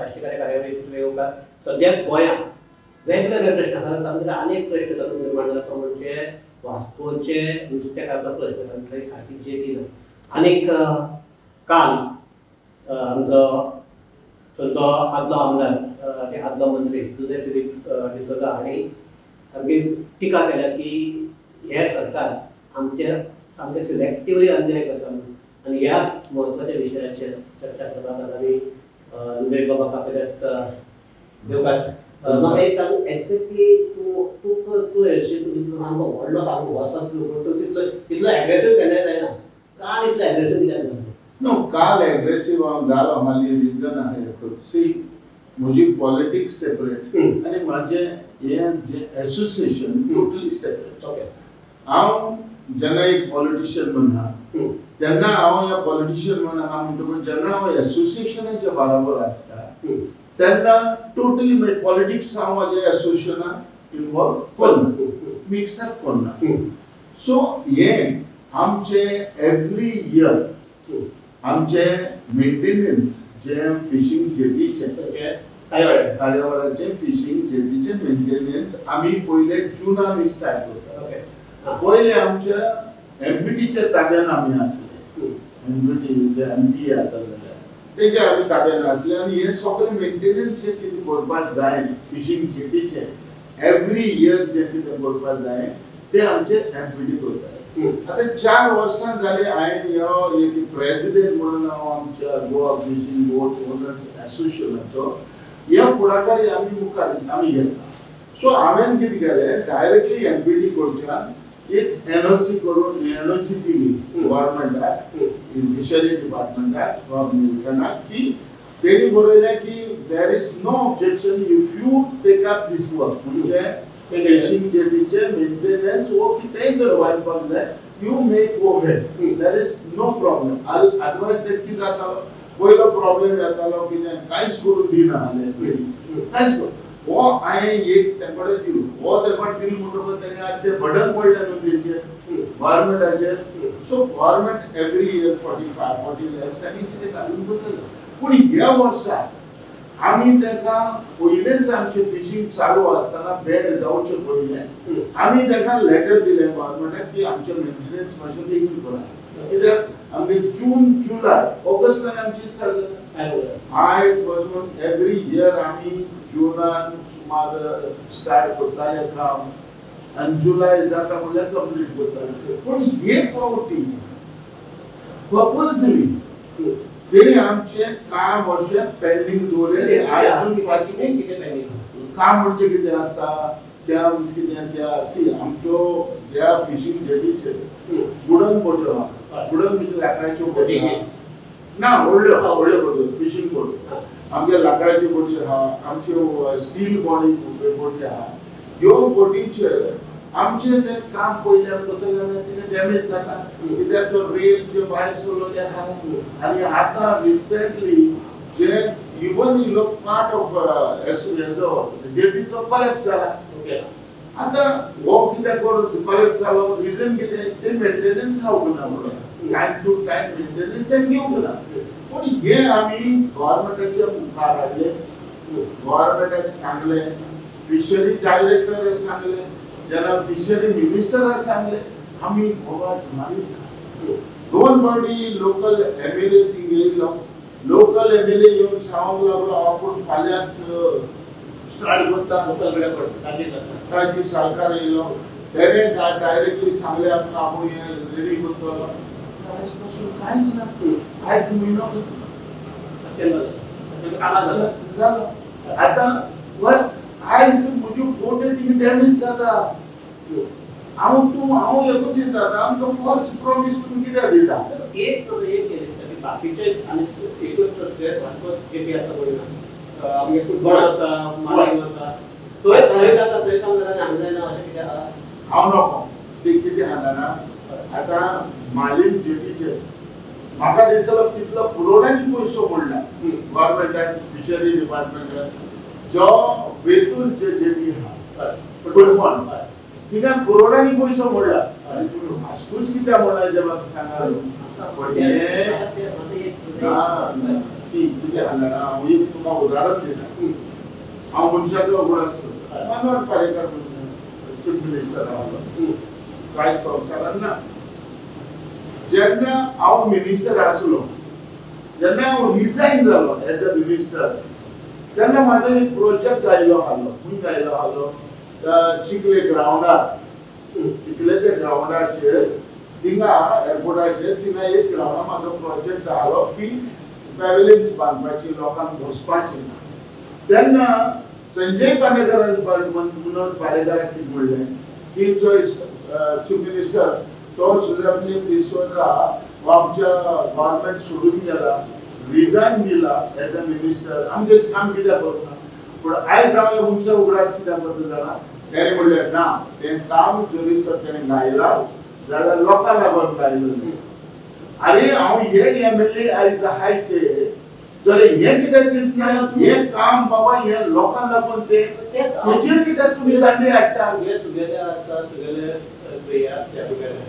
साश्टीकार्य कार्यावळींत येवकार सद्या गोंयांत वेगवेगळे प्रश्न आसात तातूंतले अनेक प्रश्न तातूंत निर्माण जाला तो म्हणजे वास्कोचे नुस्तेकाराचो प्रश्न कारण थंय सारकी जेटी ना आनीक काल आमचो थंयचो आदलो आमदार आदलो मंत्री जुझे फिलिप डिसोजा हांणी सामकी टिका केल्या की हे सरकार आमचे सामके सिलेक्टिवली अन्याय करता आणि ह्या महत्वाच्या विशयाचेर चर्चा करतात आमी जुझे बाबा कापेल्यात येवकार म्हाका एक सांग एक्झॅक्टली तूं हेरशीर तितलो सामको व्हडलो सामको वसत तूं तितलो एग्रेसीव केलें जायना काल इतलो एग्रेसीव कित्याक जालें नो काल एग्रेसीव हांव जालो हाली रिजन आहा सी म्हजी पॉलिटिक्स सेपरेट आनी म्हाजें हें जें एसोसिएशन टोटली सेपरेट ओके हांव जेन्ना एक पॉलिटिशियन म्हणा तेन्ना हांव ह्या पॉलिटिशियन म्हणा म्हणटकूच जेन्ना हांव एसोसिएशनाच्या बरोबर आसता तेन्ना टोटली मागीर पॉलिटिक्स हांव म्हाज्या एसोसिएशनाक इन्वॉल्व करना मिक्सअप करना सो हें आमचे एवरी इयर आमचे मेंटेनन्स जे फिशिंग जेटीचे कार्यावळाचे फिशिंग जेटीचे मेंटेनन्स आमी पयले जुनान स्टार्ट करता पयले आमच्या एमपीटीच्या ताब्यान आमी आसले एमपीटी जे एमपी आता जाल्यार तेजे आमी ताब्यान आसले आनी हे सगळे मेंटेनन्स जे कितें करपाक जाय फिशिंग जेटीचे एवरी इयर जे कितें करपाक जाय ते आमचे एमपीटी करता आता 4 वर्सां जाले हांवें एक प्रेसिडेंट म्हणून हांव आमच्या गोवा फिशिंग बोट ओनर्स एसोसिएशनाचो ह्या फुडाकारी आमी मुखार आमी घेता सो हांवें कितें केलें डायरेक्टली एमपीटी कडच्यान एक एनओसी करून एनओसी दिली गव्हर्नमेंटाक फिशरी डिपार्टमेंटाक वा मिल्टनाक की तेणी बरयलें की there is no objection if you take up this work म्हणजे फिशिंग जेटीचे मेंटेनन्स वो कितेंय करपाक जाय you make go ahead there is no problem otherwise ते कितें जातालो पयलो प्रॉब्लेम जातालो कितें कांयच करून दिना हाले कांयच हो हांवें एक तेंकडे दिलो हो तेंकडे दिलो म्हणटकूच तेंगे ते बर्डन पडलें न्हू तेंचेर गव्हर्नमेंटाचेर so government every year 45-40 lakhs आनी कितें घालून करतलो पूण ह्या वर्सा आमी तेका पयलेच आमचे फिशिंग चालू आसतना बॅन जावचे पयले आमी तेका लेटर दिलें गव्हर्नमेंटाक की आमचे मेंटेनन्स मातशें बेगीन करा कित्याक आमगे जून जुलय ऑगस्टान आमची स्टार्ट जाता आयज पासून एवरी इयर आमी जुनान सुमार स्टार्ट करताले काम आनी जुलय जाता म्हणल्यार कंप्लीट करताले पूण हे पावटी पर्पजली तेणी आमचे काम अशें पेंडिंग दवरलें आजून पासून काम म्हणजे कितें आसता त्या म्हणजे कितें त्या सी आमच्यो ह्या फिशिंग जेटीचे वुडन बोट्यो आहा वुडन म्हणजे लाकडाच्यो बोटी ना व्हडल्यो बोट्यो फिशिंग बोट आमचे लाकडाच्यो बोटी आहा आमच्यो स्टील बॉडी बोटी आहा ह्यो बोटीचेर आमचे ते काम पयल्या करतले कितें डॅमेज जाता कित्याक तो रेल जे भायर सरलेले आहा आनी आतां रिसेंटली जे इवन इलो पार्ट ऑफ हेजो जेटीचो कॉलेप्स जाला आतां हो कितें करून कॉलेप्स जालो रिजन कितें ते मेंटेनन्स हावना म्हणून टायम टू टायम मेंटेनन्स ते घेवंक ना पूण हे आमी गव्हर्नमेंटाच्या मुखार हाडले गव्हर्नमेंटाक सांगले फिशरी डायरेक्टराक सांगले जेन्ना फिशरी मिनिस्टराक सांगले आमी गोवात मारिता दोन फावटी लोकल एमएलए थिंग येयलो लोकल एमएलए येवन सांगूंक लागलो आपूण फाल्यांच स्टार्ट करता लोकल कडेन पडटा ताजी सरकार येयलो तेणे डायरेक्टली सांगले आमकां आपूण हें रेडी करतलो आयज पासून कांयच ना आयज म्हयनो जालो आतां आयज म्हज्यो बोटी थिंग डॅमेज जाता हांव एकूच चिंतता आमकां फॉल्स प्रॉमिस तुमी कित्याक दिता एक बाकीचे आनी एकूच वास्को जेटी आसा पळय आमगे फुटबॉल आसा मालिम आसा थंय जाता थंय काम जाता हांगा जायना अशें कितें आहा हांव नको ते कितें जाता आतां मालिम जेटीचेर म्हाका दिसता तितलो पुरवण्याची पयसो पडला गव्हर्नमेंटान फिशरी डिपार्टमेंटान जो वेतून जे जेटी आहा फुटबॉल तिका करोडांनी पयसो मोडला आनी तुमी वास्कोच कित्याक मोडला ते म्हाका सांगा सी किती हालना हांव एक तुका उदाहरण दिता हांव मनशाचो उगडास करता मनोहर पर्रीकर चीफ मिनिस्टर आसलो कांय संवसारान ना जेन्ना हांव मिनिस्टर आसलो जेन्ना हांव रिजायन जालो एज अ मिनिस्टर तेन्ना म्हाजो एक प्रोजेक्ट आयलो आसलो खूंय आयलो आसलो चिखले ग्रावंडार चिखले ते ग्रावंडाचेर थिंगा एअरपोर्टाचेर थिंगा एक ग्रावंडार म्हाजो प्रोजेक्ट आसलो की पॅव्हलियन्स बांदपाची लोकांक बसपाची तेन्ना संजय पारेकरान मनोहर पारेकराक कितें म्हणलें की जो चीफ मिनिस्टर तो सुजा फिलिप डिसोजा हो आमच्या गव्हर्नमेंट सोडून गेला रिजायन दिला एज अ मिनिस्टर आमचें काम कित्याक करना पूण आयज हांव ह्या मनशा उगडास कित्याक करता जाणा तेणें म्हणलें ना तें काम जरी तर तेणें गायलां जाल्यार लोकां लागून गायलेलें अरे हांव हे एमएलए आयज आहाय ते जाल्यार हें कित्याक चिंतना हें काम बाबा हें लोकां लागून तें तेचेर कित्याक तुमी दांडे हाडटा हे तुगेले आसता तुगेले तुगेले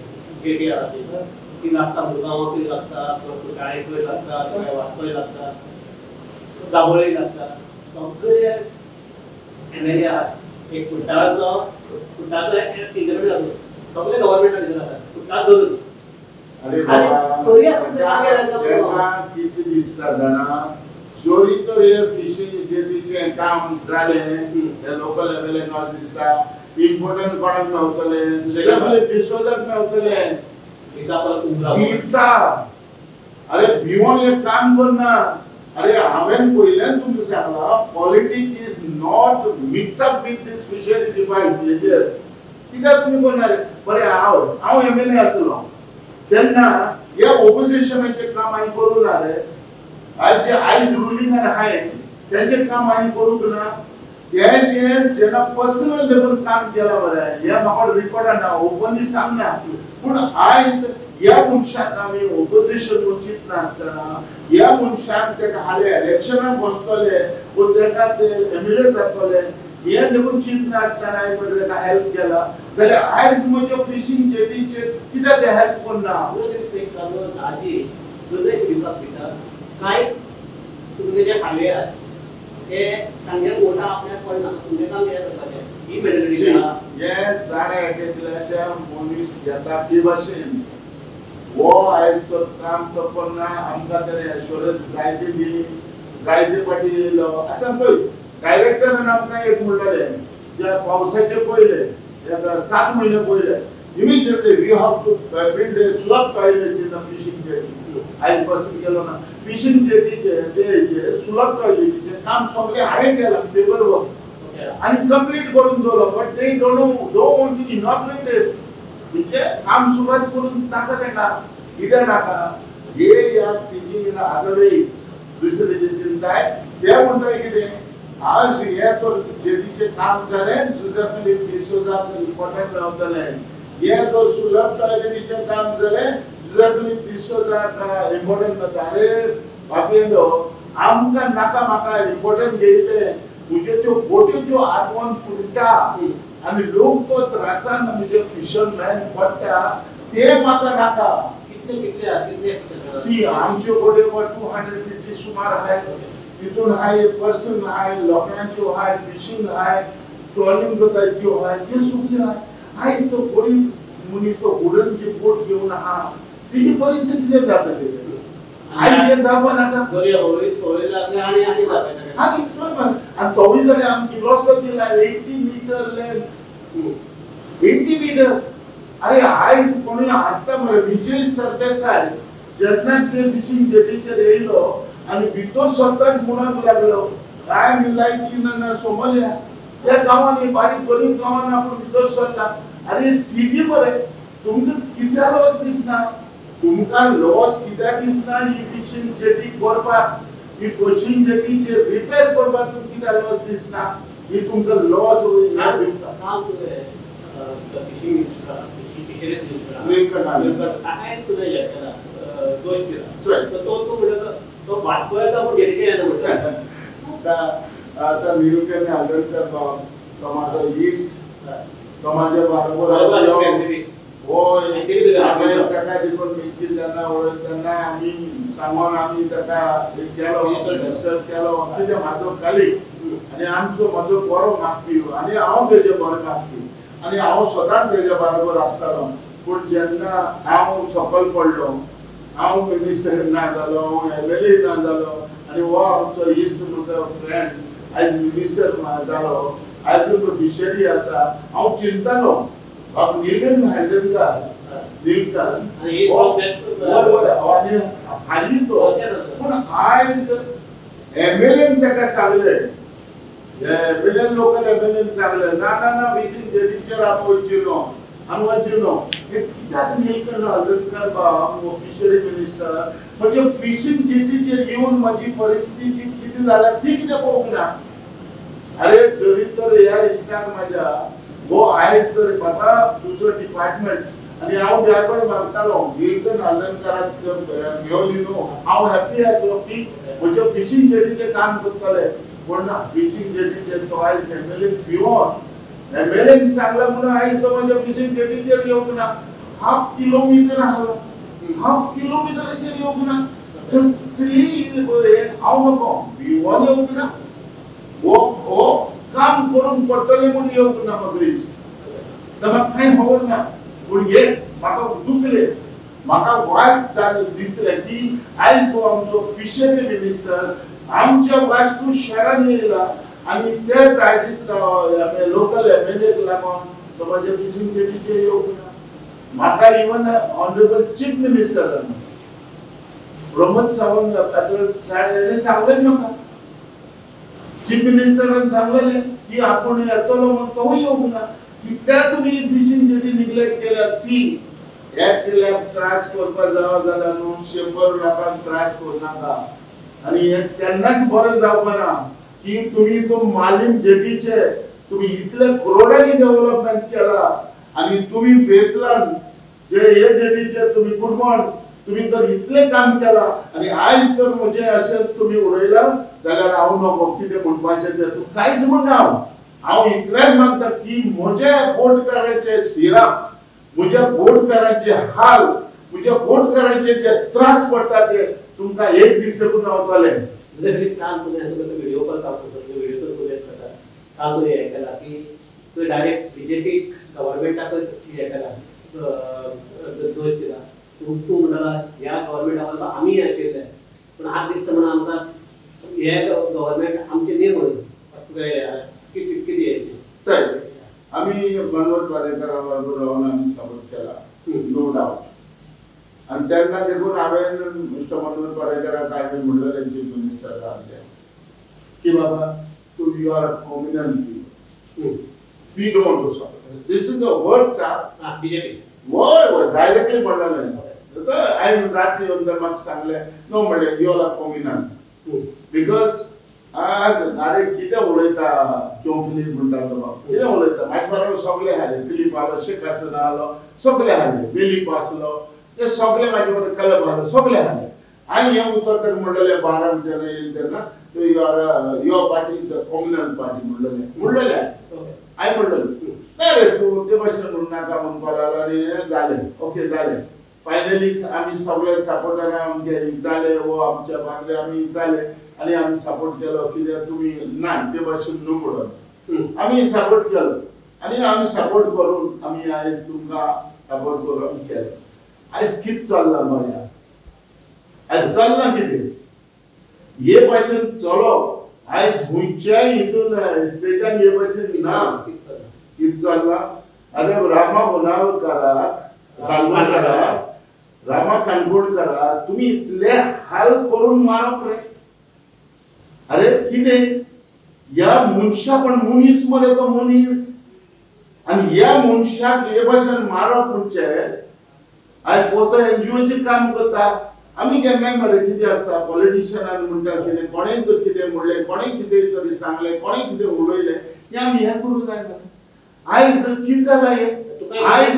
गेटी आसता ती लागता मुगांवाकूय लागता काळेकूय लागता वास्कोय लागता दाबोळेय लागता सगळे एमएलए आहात एक कुट्टाळाचो टिकेट लागलो सगळे गव्हर्नमेंटान भितर आसात कुट्टाळ धरून अरे बाबा किती दिसता जाणा जोरी तर हे फिशिंग जेटीचे काम जालें हे लोकल एमएलए दिसता इम्पोर्टंट कोणाक मेवतले डेफिनेटली डिसोजाक मेवतले गीता अरे भिवून हे काम करना अरे हांवें पयल्यान तुमकां सांगला politics is not mix up with this fisheries department कित्याक तुमी करना रे बरें हांव एमएलए आसलो तेन्ना ह्या ऑपोजिशनाचे काम हांवें करूं ना रे आज जे आयज रुलिंगान आहाय तेंचें काम हांवें करूंक ना हेचें जेन्ना पर्सनल लेवल काम केलां मरे हें म्हाका रिकॉर्डान ना ओपनली सांगना पूण आयज ह्या मनशाक आमी ऑपोजिशन वचीत नासतना ह्या मनशाक तेका हाले इलेक्शनाक बसतले वा तेका ते एमएलए जातले हें देखून चिंतना आसतना हांवें तेका हेल्प केला जाल्यार आयज म्हज्या फिशिंग जेटीचेर कित्याक ते हेल्प करना काय तुमचे जे हावे आहेत ते तांगे मोठा आपल्याक पडना तुमचे काम कितें करपाचें ही मेंटॅलिटी हे झाड एकल्याच्या मनीस घेता ती भाशेन वो आयज तो काम तो करना आमकां तेणे एश्योरन्स जायते दिली जायते फाटी येयलो आतां पळय डायरेक्टरान आमकां एक म्हणलेलें जे पावसाचे पयले एक 7 म्हयने पयले immediately we have to build a slab toilets in the fishing jetty आयज पासून केलो ना फिशिंग जेटीचे ते सुलभ टॉयलेटीचे काम सगळे हांवें केलां पेपर वर्क आनी कंप्लीट करून दवरलो but they don't want to inaugurate it म्हणजे काम सुरुवात करून नाका तेका कित्याक नाका हे या थिंकिंग इन अदरवायज दुसरे जे चिंताय ते म्हणटाय कितें आज हे तो जेटीचे काम जालें सुजा फिलिप डिसोजा इम्पॉर्टंट रावतलें हे तो सुलभ टॉयलेटीचे काम जालें सुजा फिलिप डिसोजा इम्पॉर्टंट जाता अरे बापेंदो आमकां नाका म्हाका इम्पॉर्टंट घेयले तुजे त्यो बोटी ज्यो आदवून फुलटा आनी लोक तो त्रासान म्हणजे फिशरमॅन पडटा ते म्हाका नाका सी आमच्यो बोटी 250 सुमार आहाय तितून हाय पर्सन हाय लोकांच्यो हाय फिशिंग हाय ट्रॉलिंग करता त्यो हाय त्यो सगळ्यो हाय आयज तो गरीब मनीस तो वुडन जी बोट घेवन आहा तिची परिस्थिती कितें जाता ते आयज हे जावपा नाका बरी होय लागले आनी जाता हा चोय मान आनी तोय जाल्यार आमची लॉस दिला 80 मीटर लेंथ 80 मीटर अरे आयज कोणी आसता मरे विजय सरदेसाय जेन्ना ते फिशिंग जेटीचेर येयलो आनी भितर स्वताच मुणाक लागलो काय लायक इन सोमालिया त्या गांवांनी बारीक गरीब गांवांनी आपूण भितर सरला अरे सिटी मरे तुमकां कित्याक लॉस दिसना तुमकां लॉस कित्याक दिसना ही फिशिंग जेटी करपाक ही फिशिंग जेटीचे रिपेअर करपाक तुमकां कित्याक लॉस दिसना ही तुमकां लॉस काम फिशिंग दोष दिला तो म्हणटा तो वास्कोचा पण जेटीचे येना म्हणटा आता निरुकेने आढळकर तो माझा ईस्ट तो माझ्या बरोबर असलो होय ताका देखून मिळतील त्यांना ओळख त्यांना आम्ही सांगून आमी ताका केलो मिनिस्टर केलो कितें म्हाजो कलीग आनी म्हजो बरो मागपी आनी हांव तेजे बरो मागपी आनी हांव सदांच तेजे बरोबर आसतालो पूण जेन्ना हांव सकयल पडलो हांव मिनिस्टर ना जालो MLA ना जालो आनी हो आमचो इश्ट म्हजो फ्रेंड आयज मिनिस्टर जालो आयज फिशरी आसा हांव चिंततालो बाब नीलम हायदरकार हाली तो पूण आयज MLA ताका सांगलें विलन लोकल MLA सांगलें ना ना ना विजीन जेडीचेर आपोवची न्हू आमी वचची न्हू हे कित्याक नीलकंठ हायदरकार बाब फिशरी मिनिस्टर म्हणजे फिशिंग जेटीचेर येवन म्हजी परिस्थिती कितें जाल्या ती कितें पळोवंक ना अरे जरी तर ह्या इश्टाक म्हाज्या हो आयज तर म्हाका तुजो डिपार्टमेंट आनी हांव त्या कडेन मागतालो नीलकंठ हायदरकाराक घेवन न्हू हांव हॅप्पी आसलो की म्हज्या फिशिंग जेटीचें काम करतले पूण ना फिशिंग जेटीचेर तो आयज MLA भिवून MLA सांगला म्हणून आयज तो म्हज्या फिशिंग जेटीचेर येवंक ना हाफ किलोमीटर आसलो हाफ किलोमिटराचेर येवंक ना कसली हांव नको भिवून येवंक ना हो काम करून पडटले म्हणून येवंक ना म्हाजो इश्ट म्हाका कांय खबर ना पूण हे म्हाका दुखले म्हाका वायट दिसलें की आयज हो आमचो फिशरी मिनिस्टर आमच्या वास्को शहरान येयला आनी ते तायजीत लोकल MLA लागून तो म्हाज्या फिशिंग जेटीचेर येवंक ना म्हाका even honourable chief minister Pramod Sawant साहेबांनी सांगलें म्हाका चीफ मिनिस्टरान सांगलें की आपूण येतलो म्हूण तो येवंक ना कित्याक तुमी फिशिंग जेटी निग्लेक्ट केल्यात सी एकल्याक त्रास करपा जाय जाल्यार न्हू 100 लोकांक त्रास करनाका आनी हे केन्नाच बरें जावपा ना की तुमी तो मालीम जेटीचे तुमी इतले करोडांनी डेव्हलपमेंट केला आनी तुमी बेतलान जे हे जेटीचे तुमी कुडमण तुमी तर इतले काम केला आनी आयज तर म्हजे अशें तुमी उडयला जाल्यार हांव नको कितें म्हणपाचें तें तूं कांयच म्हणना हांव इतलेंच मागता की म्हजे बोटकाराचे शिराक म्हज्या बोटकारांचे हाल म्हज्या बोटकारांचे जे त्रास पडटा ते तुमकां एक दीस देखून रावतले काल तुम्ही व्हिडिओ कॉल करतो व्हिडिओ तर बोलत होता काल तुम्ही हे केला की तुम्ही डायरेक्ट बीजेपी गव्हर्नमेंटाकच हे केला दोष दिला तू म्हणाला ह्या गव्हर्नमेंटाक आम्ही आशिल्ले पण आज दिसता म्हणून आमकां हे गव्हर्नमेंट आमचे न्ही म्हणून किती यायचे आम्ही मनोहर पर्रीकरा बरोबर रावन आम्ही सपोर्ट केला नो डाउट आणि तेन्ना देखून हांवें मिस्टर मनोहर पर्रीकराक हांवें म्हणलेलें चीफ मिनिस्टर जाल्ले की बाबा तू you are a communal people we don't do support this is the words are BJP वय डायरेक्टली म्हणलेलें हांवें रातचे येवन तर म्हाका सांगलें नो म्हणलें you are a communal because अरे कितें उलयता क्यों फिलीप म्हणटा तो बाबा कितें उलयता म्हाजे बरोबर सगळे आसले फिलीप आलो शेख हसन आलो सगळे आसले वेलीप आसलो ते सगळे म्हाजे बरोबर कलब आसलो सगळे आसले हांवें हें उतर ताका म्हणलेलें 12 जेन्ना येयलें तेन्ना your party is the communal party म्हणलेलें हांवें म्हणलेलें ना रे तूं ते भाशेन म्हणूं नाका म्हणपाक लागलो आनी जालें ओके जालें फायनली आमी सगळे सपोर्टर आमगे जाले वो आमच्या बांगडे आमी जाले आनी आमी सपोर्ट केलो कित्याक तुमी ना ते भाशेन न्हू म्हणून आमी सपोर्ट केलो आनी आमी सपोर्ट करून आमी आयज तुमकां सपोर्ट करून केलो आयज कितें चल्लां गोंयांत आयज चलना कितें हे भाशेन चलोप आयज खंयच्याय हितून स्टेटान हे भाशेन ना कितें चल्लां अरे रामा बनावकाराक रामा काणकोणकाराक तुमी इतले हाल करून मारप रे अरे कितें या मनशा पण मनीस मरे तो मनीस आणि या मनशाक हे भाशेन मारप म्हणजे आयज पोतो NGOचे काम करता आमी केन्नाय मरे कितें आसता पॉलिटिशियनान म्हणटा कितें कोणें तर कितें म्हणलें कोणें कितें तरी सांगलें कोणें कितें उलयलें तें आमी हें करूं जायना आयज कितें जालां हें आयज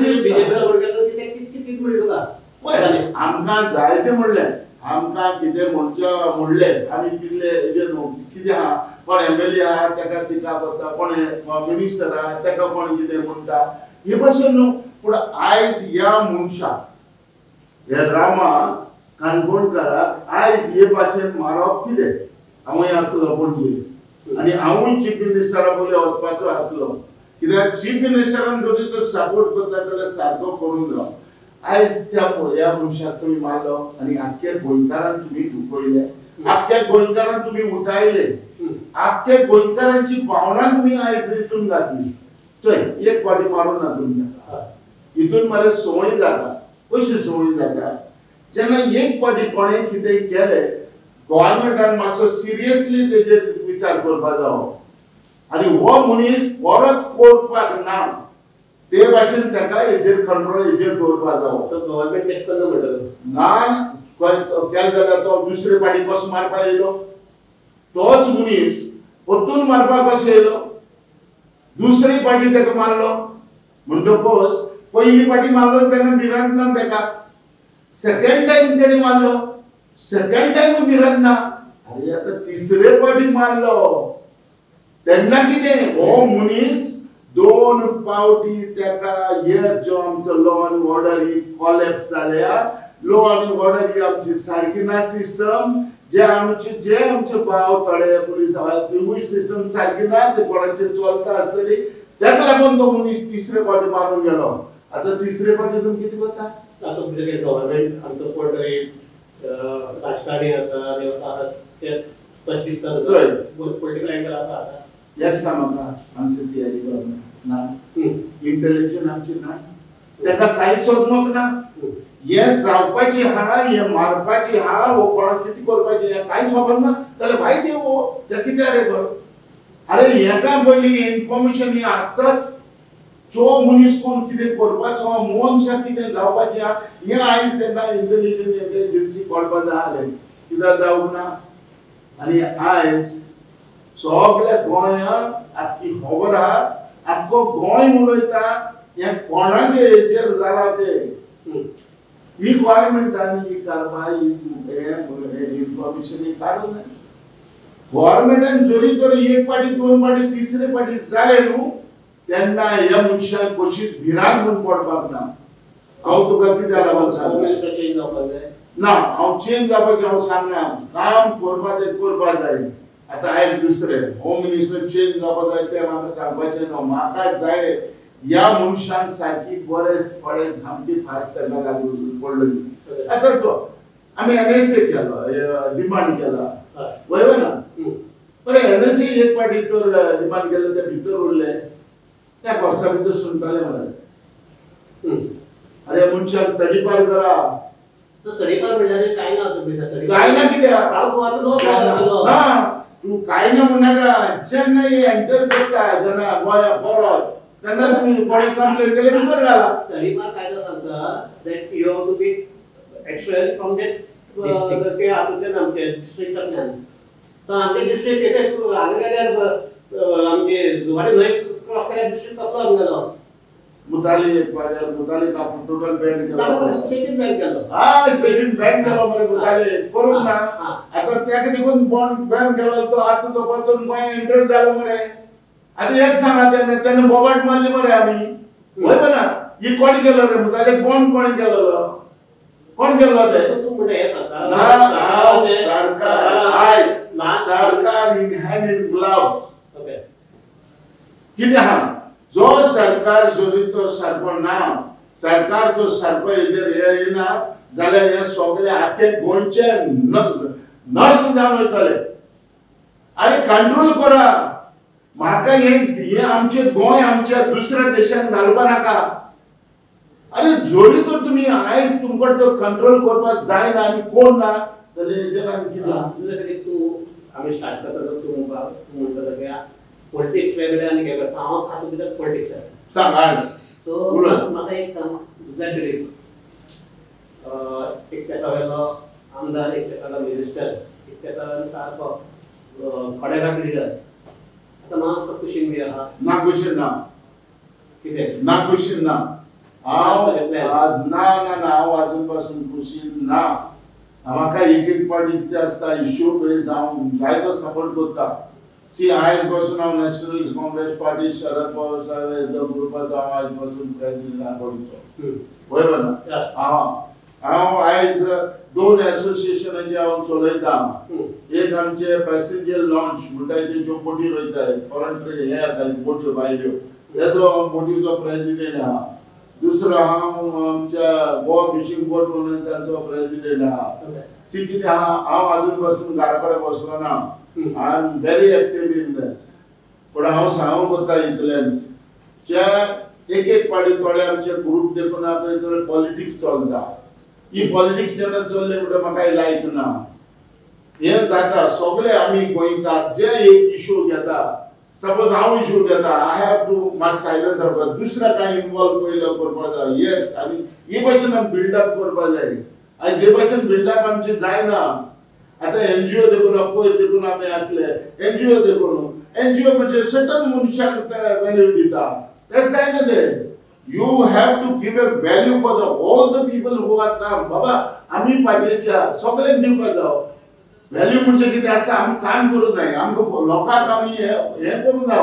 कितें म्हणलें आमकां जायतें म्हणलें आमकां कितें म्हणलें आमी कितले हेजे न्हू कितें आहा कोण MLA आहा तेका टिका करता कोण मिनिस्टर आहा तेका कोण कितें म्हणटा हे भाशेन न्हू पूण आयज ह्या मनशाक हे रामा काणकोणकाराक आयज हे भाशेन मारप कितें हांवूय आसलो पणजे आनी हांवूय चीफ मिनिस्टरा बोले वचपाचो आसलो कित्याक चीफ मिनिस्टरान जरी तर सपोर्ट करता जाल्यार सारको करून जाय आयज त्या ह्या मनशाक तुमी मारलो आनी आख्ख्या गोंयकारांक तुमी दुखयले आख्ख्या गोंयकारांक तुमी उठायले आख्ख्या गोंयकारांची भावना तुमी आयज हितून घातली थंय एक फावटी मारून हातून घातला हितून मरे संवय जाता कशी संवय जाता जेन्ना एक फावटी कोणें कितें केलें गव्हर्नमेंटान मातसो सिरियसली तेजेर विचार करपाक जावो आनी हो मनीस परत करपाक ना ते भाशेन ताका हेजेर कंट्रोल हेजेर दवरपाक जावो तो गव्हर्नमेंट तेच करना म्हणटलो ना केले जाल्यार तो दुसरे फावटी कसो मारपाक येयलो तोच मनीस परतून मारपाक कसो येयलो दुसरी फावटी ताका मारलो म्हणटकच पयली फावटी मारलो तेन्ना भिरांत ना ताका सेकंड टाइम तेणी मारलो सेकंड टाइम भिरांत ना अरे आता तिसरे फावटी मारलो तेन्ना कितें हो मनीस दोन फावटी ताका हे जो आमचो law and order he collapse जाल्या लॉ अँड ऑर्डर ही आमची सारकी ना सिस्टम जे आमचे भाव थोडे पुलीस तिवूय सिस्टम सारकी ना ते कोणाचे चलता आसतली ताका लागून तो मनीस तिसरे फावटी मारून गेलो आता तिसरे फावटी तुमी कितें करता आता तुमचे गव्हर्नमेंट आमचो कोण तरी राजकारणी आसा देवस्थान ते पॉलिटिकल एंगल आसा आता एक सांगा आमचे सीआयडी गव्हर्नमेंट ना इंटेलिजन्स आमची ना ताका कांय सोदमत ना हे जावपाची हा हे मारपाची हा वो कोणाक कितें करपाची हे कांय खबर ना जाल्यार भाय देव ते कितें रे गो अरे हेका पयली इन्फॉर्मेशन ही आसताच जो मनीस कोण कितें करपाचो मनशाक कितें जावपाचें हें आयज तेन्ना इंटेलिजन्स एजन्सी कळपाक जाय आसलें कित्याक जावंक ना आनी आयज सगळ्या गोंयांत आख्खी खबर आहा आख्खो गोंय उलयता हें कोणाचे हेचेर जाला ते ही गव्हर्नमेंटान ही कारवाय इन्फॉर्मेशन ही काडूंक जाय गव्हर्नमेंटान जरी तर एक फावटी दोन फावटी तिसरे फावटी जाले न्हू तेन्ना ह्या मनशाक कशीच भिरांत म्हूण पडपाक ना हांव तुका कितें लागून सांगता ना हांव चेंज जावपाचें हांव सांगना काम करपाक जाय आता आयज दुसरे होम मिनिस्टर चेंज जावपाक जाय तें म्हाका सांगपाचें ना म्हाका जाय ह्या मनशाक सारकी बरे फळे सामकी फास्ट तेन्ना लागून पडली आतां तो आमी एनएसए केलो डिमांड केला वयवा ना बरें एनएसए एक फावटी तर डिमांड केलें ते भितर उरले त्या वर्सा भितर सुनताले मरे अरे मनशाक तडीपार करा तडीपार म्हणल्यार काय ना तुम्ही काय ना कितें ना तू काय ना म्हणनाका चेन्नई एंटर करता जेन्ना गोंया परत तेन्ना तुमी कोणी कंप्लेन केले भितर घाला तडीपार कायदो सांगता that you have to be extract from that ते आमचे आमचे डिस्ट्रिक्टांतल्यान सो आमचे डिस्ट्रिक्ट येते हांगा गेल्यार आमचे जुवारी न्हंय क्रॉस केल्यार डिस्ट्रिक्ट सोंपलो आमगेलो मुताली का टोटल बॅन केलो स्टेटीन बॅन केलो स्टेटीन बॅन केलो मरे मुताली करूंक ना आता त्याक देखून बॅन केलो तो आता तो परतून गोंय एंटर जालो मरे आता एक सांगा तेन्ना बोबाट मारली मरे आमी वय ना ही कोण केलो रे मुताली कोण केलो कोण केलो ते तू म्हणटा हे सरकार in hand in gloves okay कितें हा जो सरकार जरी तो सारको ना सरकार तो सारको हेजेर हे येना जाल्यार हे सगळे आख्खे गोंयचे नश्ट जावन वयतले अरे कंट्रोल करा म्हाका हे आमचे गोंय आमच्या दुसऱ्या देशांत घालपा नाका अरे जरी तर तुमी आयज तुमकां तो कंट्रोल करपाक जायना आनी कोण ना जाल्यार हेजेर आनी कितें तू आमी स्टार्ट करता तू म्हणटा की पॉलिटिक्स वेगळे आणि काय करता हांव खातो भितर पॉलिटिक्स आहे सांग सो म्हाका एक सांग दुसऱ्या तरेन एक तेका वेलो आमदार एक तेका मिनिस्टर एक तेका सारको खडेघाट लिडर आता मातसो कुशीन बी आहा ना कुशीन ना कितें ना कुशीन ना हांव आज ना हांव आजून पासून कुशीन ना म्हाका एक पार्टी कितें आसता इश्यू बेज हांव जाय तो सपोर्ट करता सी आयज पासून हांव नॅशनल काँग्रेस पार्टी शरद पवार साहेब ग्रुपाचो हांव आयज पासून प्रेसिडेंट बॉडीचो बरोबर ना हांव आयज दोन असोसिएशनाचे हांव चलयता. एक आमचे पॅसेंजर लॉन्च म्हणटाय ते ज्यो बोटी रोयताय फॉरेन हे येताय बोटी भायल्यो तेजो बोटीचो प्रेसिडेंट आहा. दुसरो हांव आमच्या गोवा फिशिंग बोट ओनर्साचो प्रेसिडेंट आहा. सी कितें आहा हांव आजून पासून घरा कडेन बसलो ना. I am very active in this. पण हांव सांगूंक कोत्ता इतलेंच जे एक एक पाटी थोडे आमचे ग्रुप देखून आपले पॉलिटिक्स चलता. ही पॉलिटिक्स जेन्ना चल्ले म्हणटा म्हाका लायक ना. हे जाता सगळे आमी गोंयकार जे एक इशू घेता सपोज हांव इशू घेता आय हॅव टू मात सायलंट रावपा दुसरा काय इन्वॉल्व पयलो करपा जाय. येस आनी हे भाशेन आमी बिल्डअप करपा जाय. आनी जे भाशेन बिल्डअप आमचे जायना आतां एनजीओ देखून पयर देखून आमी आसले एनजीओ देखून एनजीओ म्हणजे सटन मनशाक व्हॅल्यू दिता तें जायना तें. You have to give a value for all the people who are come. बाबा आम्ही पार्टीच्या सगळ्यांक दिवपाक जाय. व्हॅल्यू म्हणजे कितें आसता आमी काम करूं जाय. आमकां लोकांक आमी हे करूं जाय.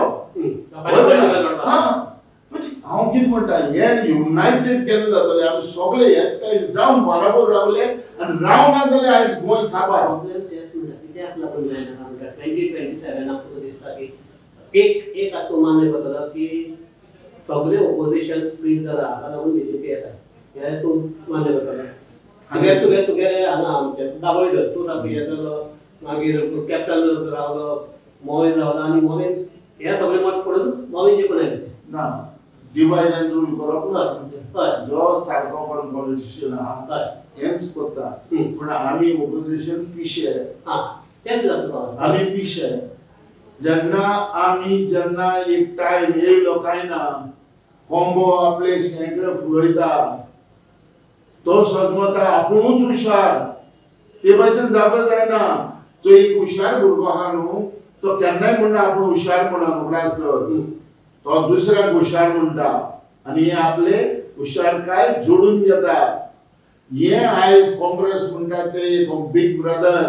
हांव कितें म्हणटा हे युनायटेड केन्ना जातले आमी सगळे एकठांय जावन बरोबर रावले आनी राव ना जाल्यार आयज गोंय खाबार. 2027 दिसता की एक आतां मान्य करतलो की सगळे ऑपोजिशन स्प्लीट जाला हाका लागून बीजेपी येता. हे तूं मान्य करतलो. तुगेले हांगा आमचे दाबोळी तूं तापी येतलो मागीर कॅप्टन रावलो मोवीन रावलो आनी मोवीन हे सगळे मत पडून मोवीन जिखून आयले ना. डिवायड अँड रूल करप ना. जो सारको कोण पॉलिटिशियन आहा हेंच करता. पूण आमी ऑपोजिशन पिशे. तेच जाता आमी पिशे. जेन्ना एक टायम येयलो काय ना कोंबो आपले शेंकडे फुलयता तो सजमता आपुणूच हुशार. ते भाशेन जावपा जायना. जो एक हुशार भुरगो आहा न्हू तो केन्नाय म्हणना आपूण हुशार म्हणून उगडास तर तो दुसऱ्याक हुशार म्हणटा आनी हे आपले हुशारकाय जोडून घेता. हे आयज काँग्रेस म्हणटा ते बिग ब्रदर.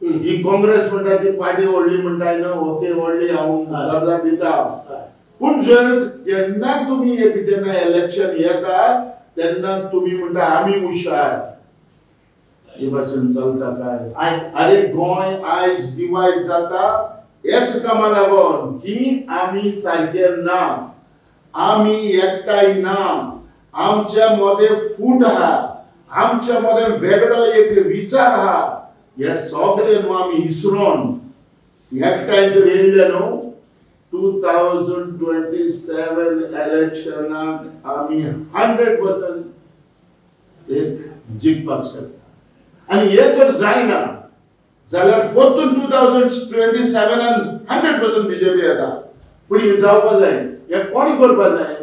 ही काँग्रेस म्हणटा ती पार्टी व्हडली म्हणटाय न्हू ओके व्हडली हांव दर्जा दिता. पूण जर जेन्ना तुमी एक जेन्ना इलेक्शन येता तेन्ना तुमी म्हणटा आमी हुशार. हे भाशेन चलता काय. अरे गोंय आयज डिवायड जाता हेच कामा लागून की आमी सारके ना. आमी एकठांय ना. आमच्या मदें फूट आहा. आमच्या मदें वेगळो एक विचार आहा. हे सगळे न्हू आमी इसरोन एकठांय जर येयले न्हू 2027 इलेक्शनाक आमी 100% एक जिखपाक शकता. आनी हे जर जायना जाल्यार परतून 2027 100% बीजेपी येता. पूण हे जावपा जाय. हे कोणी करपा जाय.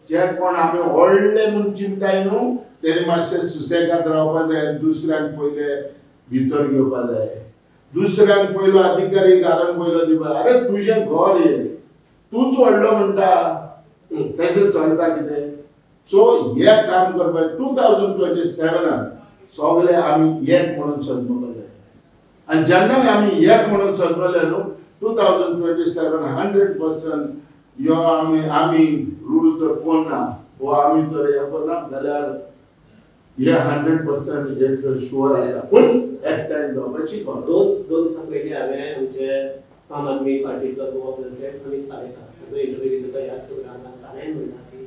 जे कोण आमी व्हडले म्हूण चिंताय न्हू तेणी मातशें सुसेगाद रावपा जाय. दुसऱ्यांक पयले भितर घेवपा जाय. दुसऱ्यांक पयलो अधिकारी घालून पयलो दिवपा. अरे तुजें घर हे तूच व्हडलो म्हणटा तशें चलता कितें. सो हे काम करपा 2027 सगळे आमी एक म्हणून सजमपा जाय. आनी जेन्ना आमी एक म्हणून सजमले न्हू 2027 100% यो आमी रूल तर कोन्ना वो आमी तर हे करना जाल्यार हे 100% एक शुअर आसा. पूण एकठांय जावपाची गरज. दोन दिसां पयलीं हांवें आमचे आम आदमी पार्टीचो गोवा प्रेसिडेंट अमित पालेकार इंटरव्यू दिलो ह्याच प्रोग्रामाक. ताणें म्हणटा की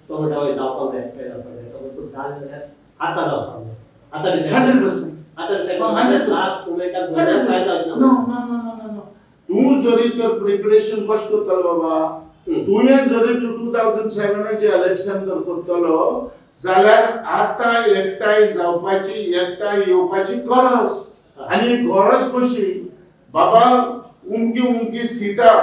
तो म्हणटा हय जावपाक जाय एकठांय जावपाक जाय. तो म्हणटा जाय जाल्यार आतां जावपाक जाय. आतां डिसायड 100%. आतां डिसायड लास्ट मोमेंटाक जाल्यार काय जायना. नो. तूं जरी तर प्रिपरेशन कशें करतलो बाबा. तुवें जरी 2007 चे इलेक्शन जर करतलो जाल्यार आतां एकठांय जावपाची एकठांय येवपाची गरज. आनी गरज कशी बाबा उमकी सिटां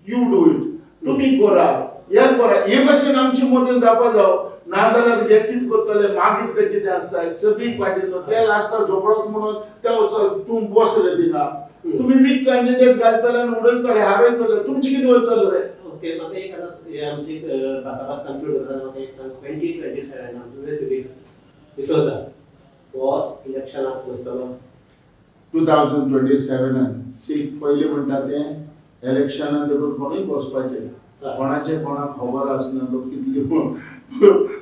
यू डू इट. तुमी करा हे करा. हे भाशेन आमचे मदें जावपा जाय. ना जाल्यार हे कितें करतले मागीर ते कितें आसता सगळी पार्टी ते लास्टाक झगडोत म्हणून ते वचत तूं बस रे थिंगा. तुमी वीक कॅन्डिडेट घालतले आनी उडयतले हारयतले तुमचें कितें वयतलें रे. ओके म्हाका एक आतां हे आमची भासाभास कंक्लूड करता. म्हाका एक सांग 2027 तुवें सगळी दिसता हो इलेक्शनाक वचतलो 2027 सी पयलीं म्हणटा तें इलेक्शनाक देखून कोणूय बसपाचें. कोणाचे कोणाक खबर आसना तो कितली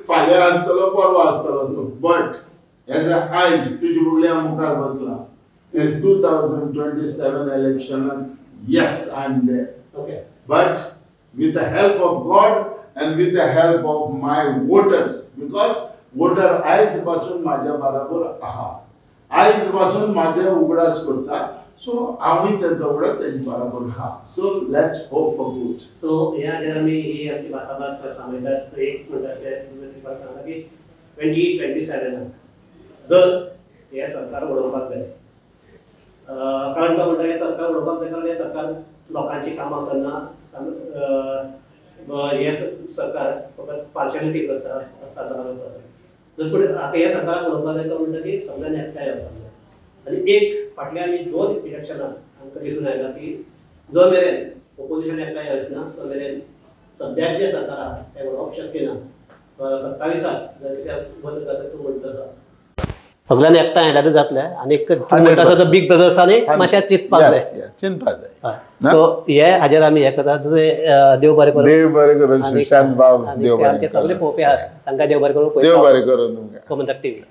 फाल्यां आसतलो परवा आसतलो तो. बट एज अ आयज तुझ्या मुगल्या मुखार बसला in 2027 इलेक्शनाक yes I am there. Okay. But with the help of God and with the help of my voters, because voter आयज पासून माझ्या बरोबर आहा, आयज पासून माझ्या उगडास करता, सो आम्ही त्यांचा उगडास त्यांच्या बरोबर आहा. So let's hope for good. So या जर आम्ही ही आमची भासाभास सांगतात एक म्हणटाचे सांगता की 2027 जर हे सरकार उडोवपाक जाय, कारण तो म्हणटा हे सरकार उडोवपाक जाय कारण हे सरकार लोकांची कामां करना, हे सरकार फकत पार्शलिटी करता. जर पुढे आता हे सरकाराक उडोवपाक जाय तो म्हणटा की सगळ्यांनी एकठांय येवपाक जाय. आनी एक फाटल्या आमी 2 इलेक्शनाक आमकां दिसून आयला की जो मेरेन ओपोजिशन एकठांय येवचना तो मेरेन सद्याक जे सरकार आहा तें उडोवप शक्य ना. 27 जर कित्याक बंद जाता तूं म्हणटा सगळ्यांनी एकठांय आयल्यार जातलें. आनी म्हणटा बीग ब्रदर्सांनी मातशें चिंतपाक जाय. चिंतपाक जाय. सो हे हाजेर आमी हे करता. देव बरें करूं. देव बरें करूं. सुशांत बाब देव बरें सगळे पळोवपी आहात तांकां देव बरें करूं. देव बरें करूं तुमकां. गोमंतक टीव्ही.